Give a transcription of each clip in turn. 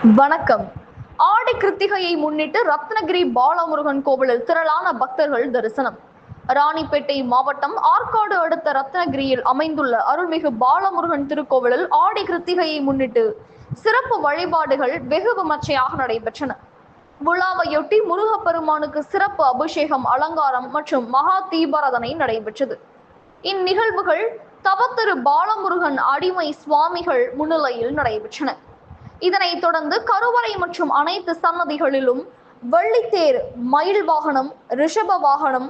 வணக்கம். ஆடி கிருத்திகையை முன்னிட்டு ரத்னகிரி பாலமுருகன் கோவிலில் திரளான பக்தர்கள் தரிசனம். ராணிப்பேட்டை மாவட்டம் ஆற்காடு அடுத்த ரத்னகிரியில் அமைந்துள்ள அருள்மிகு பாலமுருகன் திருக்கோவிலில் ஆடி கிருத்திகையை முன்னிட்டு சிறப்பு வழிபாடுகள் வெகு விமர்சையாக நடைபெற்றன. விழாவையொட்டி முருகப்பெருமானுக்கு சிறப்பு அபிஷேகம், அலங்காரம் மற்றும் மகா தீபாராதனை நடைபெற்றது. இந்நிகழ்வுகள் தவத்திரு பாலமுருகன் அடிமை சுவாமிகள் முன்னிலையில் நடைபெற்றன. இதனைத் தொடர்ந்து கருவறை மற்றும் அனைத்து சன்னதிகளிலும் வெள்ளித்தேர், மயில் வாகனம், ரிஷப வாகனம்,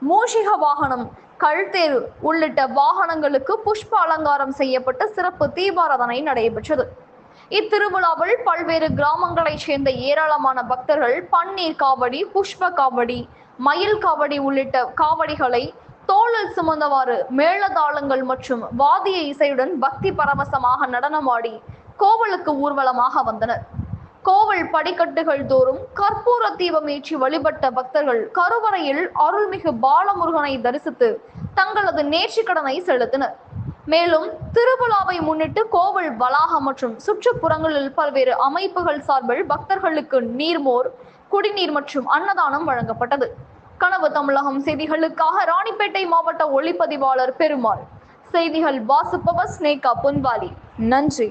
மூஷிக வாகனம், கல்தேர் உள்ளிட்ட வாகனங்களுக்கு புஷ்ப அலங்காரம் செய்யப்பட்டு சிறப்பு தீபாராதனை நடைபெற்றது. இத்திருவிழாவில் பல்வேறு கிராமங்களைச் சேர்ந்த ஏராளமான பக்தர்கள் பன்னீர் காவடி, புஷ்ப காவடி, மயில் காவடி உள்ளிட்ட காவடிகளை தோளில் சுமந்தவாறு மேளதாளங்கள் மற்றும் வாத்திய இசையுடன் பக்தி பரவசமாக நடனமாடி கோவிலுக்கு ஊர்வலமாக வந்தனர். கோவில் படிக்கட்டுகள் தோறும் கற்பூர தீபம் ஏற்றி வழிபட்ட பக்தர்கள் கருவறையில் அருள்மிகு பாலமுருகனை தரிசித்து தங்களது நேர்ச்சிக்கடனை செலுத்தினர். மேலும் திருவிழாவை முன்னிட்டு கோவில் வளாகம் மற்றும் சுற்றுப்புறங்களில் பல்வேறு அமைப்புகள் சார்பில் பக்தர்களுக்கு நீர்மோர், குடிநீர் மற்றும் அன்னதானம் வழங்கப்பட்டது. கனவு தமிழகம் செய்திகளுக்காக ராணிப்பேட்டை மாவட்ட ஒளிப்பதிவாளர் பெருமாள். செய்திகள் வாசிப்பவர் ஸ்னேகா பொன்வாலி. நன்றி.